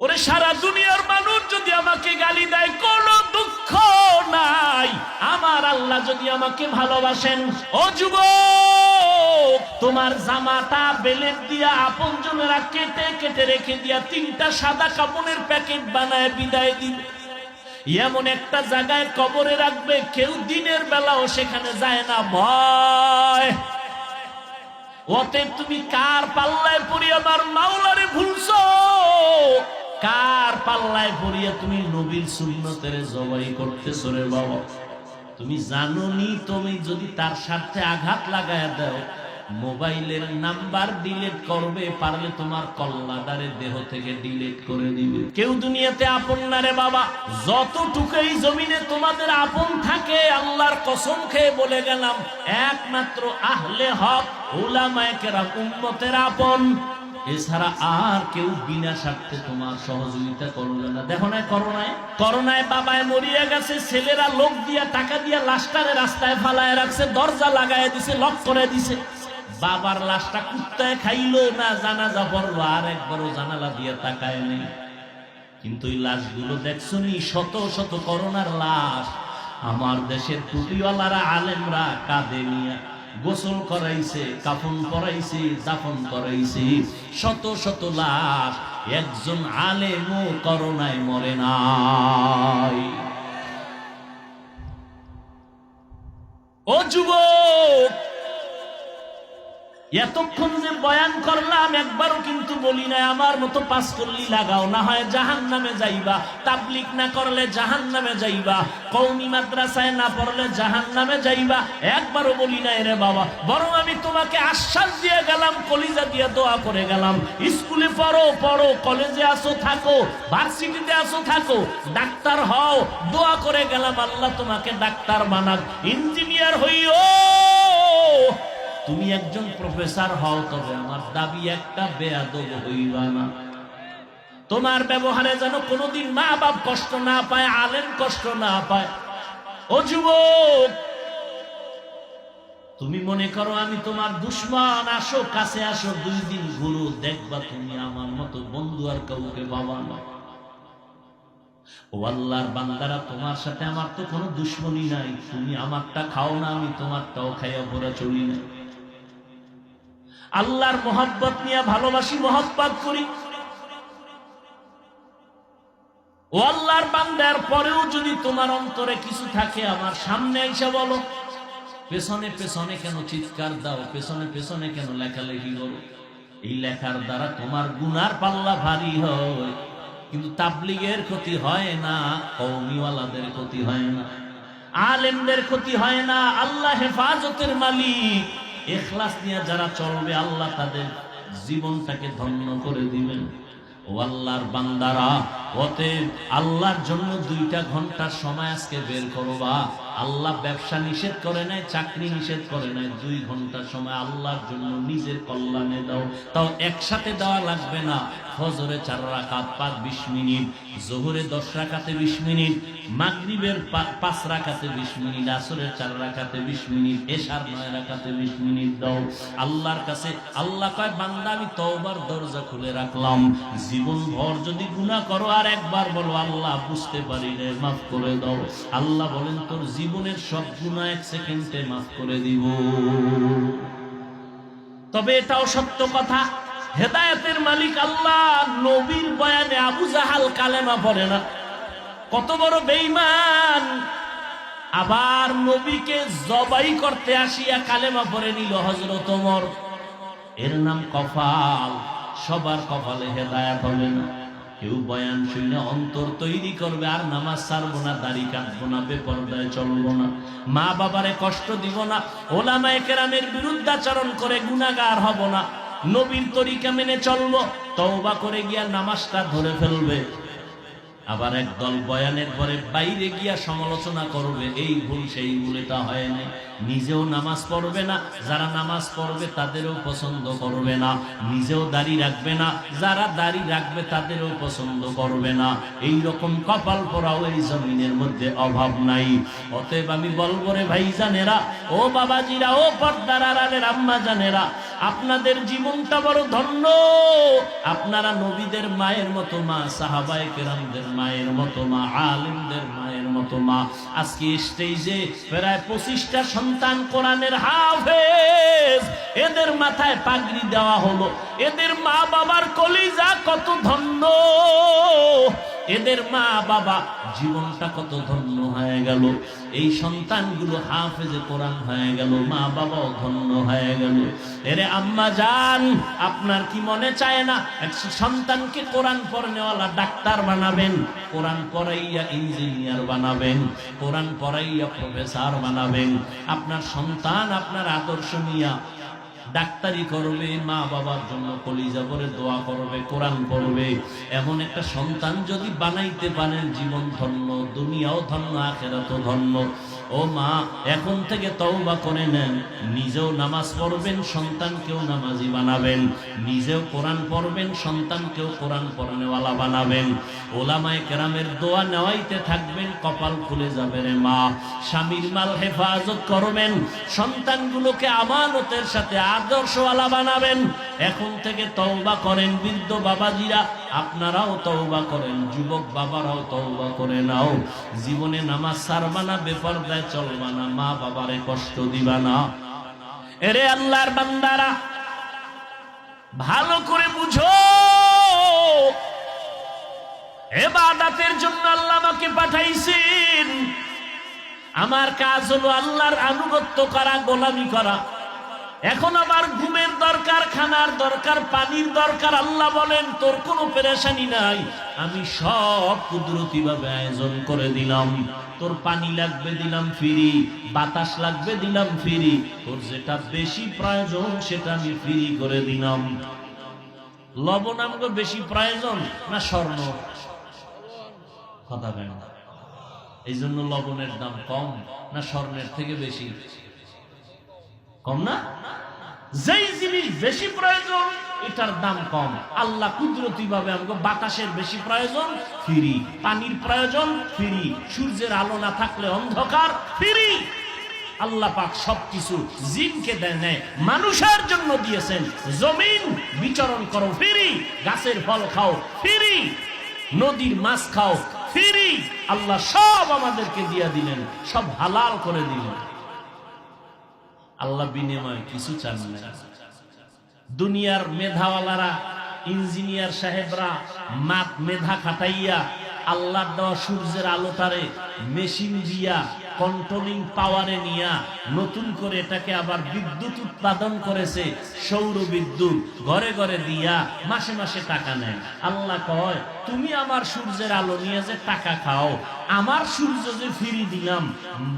ওরে সারা দুনিয়ার মানুষ যদি আমাকে গালি দেয় কোনো দুঃখ নাই, আমার আল্লাহ যদি আমাকে ভালোবাসেন। ও যুবক, তোমার জামাটা বেলেট দিয়া আপনজনেরা কেটে কেটে রেখে দিয়া 3টা সাদা কাপড়ের প্যাকেট বানায় বিদায় দিবে, এমন একটা জায়গায় কবরে রাখবে, কেউ দিনের বেলাও সেখানে যায় না, ভয়। ওতে তুমি কার পাল্লায় পড়ি আমার মাওলারে ভুলছো? কার পাল্লায় পড়িয়া তুমি নবীর সুন্নতের জবাই করতেছো রে বাবা? তুমি জানো নি তুমি যদি তার সাথে আঘাত লাগায় দাও, মোবাইলের নাম্বার ডিলিট করবে, পারলে তোমার কল্লাদারে দেহ থেকে ডিলিট করে দিবে। কেউ দুনিয়াতে আপন না রে বাবা। যতটুকুই জমিনে তোমাদের আপন থাকে, আল্লাহর কসম খেয়ে বলে গেলাম, একমাত্র আহলে হক উলামায়ে কেরাম উম্মতের আপন, এছাড়া আর কেউ বিনা স্বার্থে তোমার সহযোগিতা করবে না। দেখো না করোনায় বাবায় মরিয়া গেছে, ছেলেরা লোক দিয়া টাকা দিয়া লাশটারে রাস্তায় ফালায় রাখছে, দরজা লাগায় দিছে, লক করে দিছে। বাবার লাশটা কুত্তায় খাইলো না, জানাজা পড়লো, আর একবারও জানালা দিয়ে তাকায় নেই। কিন্তু এই লাশগুলো দেখছো নি, শত শত করোনার লাশ। আমার দেশের টুপিওয়ালারা আলেমরা কাঁধে নিয়ে গোসল করাইছে, কাফন পরাইছে, দাফন করাইছে, শত শত লাশ। একজন আলেমও করোনায় মরে নাই। ও যুবক, এতক্ষণ যে বয়ান করলাম, একবারও কিন্তু বলি না আমার মতো পাস করলি লাগাও, না হয় জাহান্নামে যাইবা, তাবলীগ না করলে জাহান্নামে যাইবা, কওমি মাদ্রাসায় না পড়লে জাহান্নামে যাইবা, একবারও বলি না রে বাবা। বরং আমি তোমাকে আশ্বাস দিয়ে গেলাম, কলিজা দিয়ে দোয়া করে গেলাম, স্কুলে পড়ো পড়ো, কলেজে আসো থাকো, ভার্সিটিতে আসো থাকো, ডাক্তার হও, দোয়া করে গেলাম আল্লাহ তোমাকে ডাক্তার বানাক, ইঞ্জিনিয়ার হইও, তুমি একজন প্রফেসর হও, তবে আমার দাবি একটা, বেয়াদব হইবা না। তোমার ব্যবহারে যেন কোনোদিন মা বাপ কষ্ট না পায়, আলেম কষ্ট না পায়। ও যুবক, তুমি মনে করো আমি তোমার দুশ্মন, আসো কাছে আসো, 2 দিন ঘুরো, দেখবা তুমি আমার মতো বন্ধু আর কাউকে পাবা না। ও আল্লাহর বান্দারা, তোমার সাথে আমার তো কোনো দুশ্মনী নাই, তুমি আমারটা খাও না, আমি তোমারটাও খাইয়া ভরা চলি না। আল্লাহর মোহাব্বত নিয়ে ভালোবাসি, মোহাব্বত করি। ও আল্লাহর বান্দার পরেও যদি তোমার অন্তরে কিছু থাকে, আমার সামনে এসে বলো। পেছনে পেছনে কেন চিৎকার দাও, পেছনে পেছনে কেন লেখালেখি করো? এই লেখার দ্বারা তোমার গুনার পাল্লা ভারী হয়, কিন্তু তাবলীগের ক্ষতি হয় না, কওমিওয়ালাদের ক্ষতি হয় না, আলেমদের ক্ষতি হয় না। আল্লাহ হেফাজতের মালিক। ইখলাস নিয়ে যারা চলবে, আল্লাহ তাদের জীবনটাকে ধন্য করে দিবেন। ও আল্লাহর বান্দারা, অতএব আল্লাহর জন্য 2টা ঘন্টার সময় আজকে বের করবা। আল্লাহ ব্যবসা নিষেধ করে নাই, চাকরি নিষেধ করে নাই, 2 ঘন্টার সময় আল্লাহর জন্য নিজের কল্যাণে দাও। তাও একসাথে দেওয়া লাগবে না। ফজরে 4 রাকাত 20 মিনিট, জোহরে 10 রাকাতে 20 মিনিট, মাগরিবের 5 রাকাতে 20 মিনিট, আসরের 4 রাকাতে 20 মিনিট, এশার 9 রাকাতে 20 মিনিট দাও। আল্লাহর কাছে আল্লাহ কয়, বান্দা আমি তওবার দরজা খুলে রাখলাম, জীবন ভর যদি গুনাহ করো আর একবার বলো আল্লাহ বুঝতে পারি রে, মাফ করে দাও, আল্লাহ বলেন তোর জীবনের সব গুনাহ 1 সেকেন্ডে মাফ করে দিব। তবে এটাও সত্য কথা, হেদায়েতের মালিক আল্লাহ। নবীর বয়ানে আবু জাহাল কালেমা পড়ে না, কত বড় বেঈমান। আবার নবীকে জবাই করতে আসিয়া কালেমা পড়ে নিল হযরত ওমর। এর নাম কপাল। সবার কপালে হেদায়েত হবে না। কেউ বয়ান শুনে অন্তর তৈরি করবে, আর নামাজ ছাড়বো না, দাড়ি কাটবো না, বেপরদায় চলবো না, মা বাবারে কষ্ট দিব না, ওলামায়ে কেরামের বিরুদ্ধাচরণ করে গুনাহগার হব না, নবীর তরিকা মেনে চলবো, তওবা করে গিয়া নামাজটা ধরে ফেলবে। আবার একদল বয়ানের পরে বাইরে গিয়া সমালোচনা করবে, এই ভুল সেই ভুল, এটা হয় না। নিজেও নামাজ পড়বে না, যারা নামাজ পড়বে তাদেরও পছন্দ করবে না। নিজেও দাড়ি রাখবে না, যারা দাড়ি রাখবে তাদেরও পছন্দ করবে না। এই রকম কপাল পোড়াও এই জমিনের মধ্যে অভাব নাই। অতএব আমি বলবো রে ভাইজানেরা, ও বাবাজিরা, ও পর্দার আড়ালের আম্মা জানেরা, আপনাদের জীবনটা বড় ধন্য। আপনারা নবীদের মায়ের মতো মা, সাহাবায়ে কেরামদের মায়ের মতো মা, আলেমদের মায়ের মতো মা। আজকে স্টেজে প্রায় 25টা সন্তান কোরআনের হাফেজ, এদের মাথায় পাগড়ি দেওয়া হলো। এদের মা বাবার কলিজা কত ধন্য, এদের মা বাবা জীবনটা কত ধন্য হয়ে গেল। এই সন্তানগুলো হাফেজে কোরআন হয়ে গেল, মা বাবাও ধন্য হয়ে গেল। এরে আম্মা জান, আপনার কি মনে চায় না এক সন্তানকে কোরআন পড়নেওয়ালা ডাক্তার বানাবেন, কোরআন পড়াইয়া ইঞ্জিনিয়ার বানাবেন, কোরআন পড়াইয়া প্রফেসর বানাবেন? আপনার সন্তান আপনার আদর্শ নিয়া ডাক্তারি করবে, মা বাবার জন্য কলিজা ভরে দোয়া করবে, কোরআন পড়বে। এমন একটা সন্তান যদি বানাইতে পারেন, জীবন ধন্য, দুনিয়াও ধন্য, আখিরাতও ধন্য। ও মা, এখন থেকে তওবা করে নেন, নিজেও নামাজ পড়বেন, সন্তানকেও নামাজি বানাবেন, নিজেও কোরআন পড়বেন, সন্তানকেও কোরআন পড়ানেওয়ালা বানাবেন। ওলামায়ে কেরামের দোয়া নেওয়াইতে থাকবেন, কপাল খুলে যাবে রে মা। স্বামীর মাল হেফাজত করবেন, সন্তানগুলোকে আমানতের সাথে আদর্শওয়ালা বানাবেন। এখন থেকে তওবা করেন। বৃদ্ধ বাবাজিরা, আপনারাও তওবা করেন, যুবক বাবারাও তওবা করে নাও। জীবনে নামাজ ছাড়বা না, বেপরদায় চলবা না, মা বাবারে কষ্ট দিবা না। এরে আল্লাহর বান্দারা, ভালো করে বুঝো, ইবাদতের জন্য আল্লাহ আমাকে পাঠাইছেন। আমার কাজ হলো আল্লাহর আনুগত্য করা, গোলামি করা। এখন আমার ঘুমের দরকার, খানার দরকার, পানির দরকার। আল্লাহ বলেন, তোর কোনো পেরেশানি নাই, আমি সব কুদরতি ভাবে আয়োজন করে দিলাম। তোর পানি লাগবে দিলাম ফ্রি, বাতাস লাগবে দিলাম ফ্রি, তোর যেটা বেশি প্রয়োজন সেটা আমি ফ্রি করে দিলাম। লবণ আমাকে বেশি প্রয়োজন না স্বর্ণ? কথা বলেন। এই জন্য লবণের দাম কম না স্বর্ণের থেকে বেশি? কম না? যেই জিনিস বেশি প্রয়োজন এটার দাম কম। আল্লাহ কুদরতি ভাবে আমাকে বাতাসের বেশি প্রয়োজন, ফ্রি। পানির প্রয়োজন, ফ্রি। সূর্যের আলো না থাকলে অন্ধকার, ফ্রি। আল্লাহ পাক সবকিছু জিনকে দেন, মানুষের জন্য দিয়েছেন। জমিন বিচরণ করো, ফ্রি। গাছের ফল খাও, ফ্রি। নদীর মাছ খাও, ফ্রি। আল্লাহ সব আমাদেরকে দিয়ে দিলেন, সব হালাল করে দিলেন। আল্লাহ বিনিময় কিছু চান না। দুনিয়ার মেধাওয়ালারা, ইঞ্জিনিয়ার সাহেবরা মেধা খাটাইয়া আল্লাহর দেওয়া সূর্যের আলোটারে মেশিন দিয়া কন্ট্রোলিং পাওয়ারে নিয়া নতুন করে এটাকে আবার বিদ্যুৎ উৎপাদন করেছে, সৌর বিদ্যুৎ ঘরে ঘরে দিয়া মাসে মাসে টাকা নেয়। আল্লাহ কয়, তুমি আমার সূর্যের আলো নিয়ে যে টাকা খাও, আমার সূর্য যে ফ্রি দিলাম,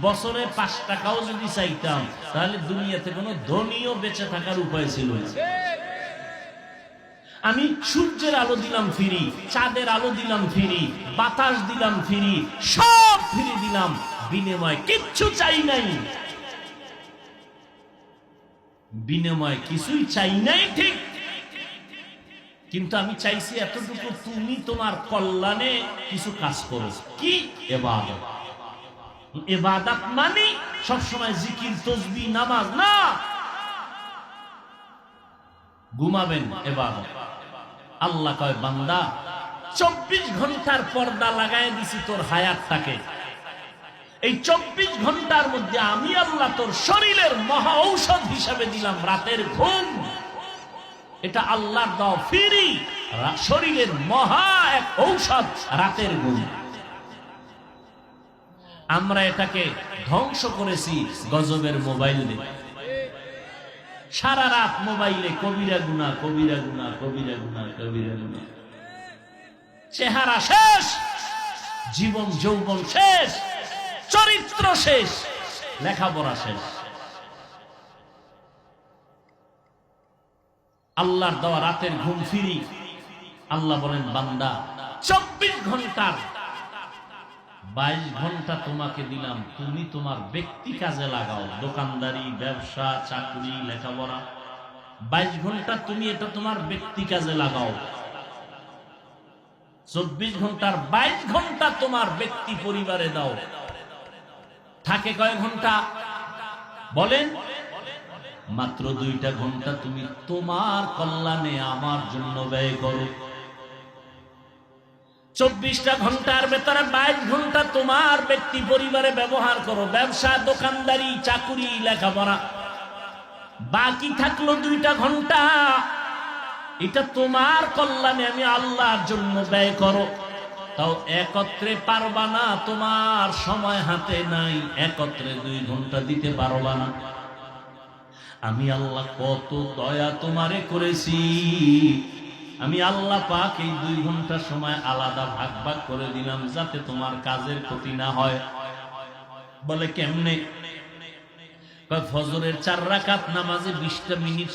বছরে 5 টাকাও যদি চাইতাম তাহলে দুনিয়াতে কোনো ধনীও বেঁচে থাকার উপায় ছিল না। আমি সূর্যের আলো দিলাম ফ্রি, চাঁদের আলো দিলাম ফ্রি, বাতাস দিলাম ফ্রি, সব ফ্রি দিলাম, বিনিময় কিচ্ছু চাই নাই। বিনিময় কিছুই চাই নাই, ঠিক, কিন্তু আমি চাইছি এতটুকু, তুমি তোমার কল্যাণে কিছু কাজ করো। কি? ইবাদত। ইবাদত মানে সবসময় জিকির, তাসবিহ, নামাজ না। ঘুমাবেন, ইবাদত। আল্লাহ কয়, বান্দা 24 ঘন্টার পর্দা লাগাই দিছি তোর হায়াতটাকে। এই 24 ঘন্টার মধ্যে আমি আল্লাহ তোর শরীরের মহা ঔষধ হিসাবে দিলাম রাতের ঘুম। এটা আল্লাহর দেওয়া ফ্রি শরীরের মহা এক ঔষধ, রাতের ঘুম। আমরা এটাকে ধ্বংস করেছি গজবের মোবাইল দিয়ে। সারা রাত মোবাইলে কবিরা গুনাহ, কবিরা গুনাহ, কবিরা গুনাহ, কবিরা গুনাহ। চেহারা শেষ, জীবন যৌবন শেষ, চরিত্র শেষ, লেখাপড়া শেষ। আল্লাহর দেওয়া রাতের ঘুম ফ্রি। আল্লাহ বলেন, বান্দা 24 ঘন্টার 22 ঘন্টা তোমাকে দিলাম, তুমি তোমার ব্যক্তি কাজে লাগাও, দোকানদারি, ব্যবসা, চাকরি, লেখাপড়া। 22 ঘন্টা তুমি এটা তোমার ব্যক্তি কাজে লাগাও। 24 ঘন্টার 22 ঘন্টা তোমার ব্যক্তি পরিবারে দাও। থাকে কয় ঘন্টা বলেন? মাত্র 2টা ঘন্টা তুমি তোমার কল্যাণে আমার জন্য ব্যয় করো। 24টা ঘন্টার ভেতরে 22 ঘন্টা তোমার ব্যক্তি পরিবারে ব্যবহার করো, ব্যবসা, দোকানদারি, চাকুরি, লেখাপড়া। বাকি থাকলো 2টা ঘন্টা, এটা তোমার কল্যাণে আমি আল্লাহর জন্য ব্যয় করো। তাও একত্রে পারবা না, তোমার সময় হাতে নাই, একত্রে 2 ঘন্টা দিতে পারবা না। আমি আল্লাহ কত দয়া তোমারে করেছি। আমি আল্লাহ পাক এই 2 ঘন্টা সময় আলাদা ভাগ ভাগ করে দিলাম, যাতে তোমার কাজের ক্ষতি না হয়। বলে কেমনে? ফজরের 4 রাকাত নামাজে 20টা মিনিট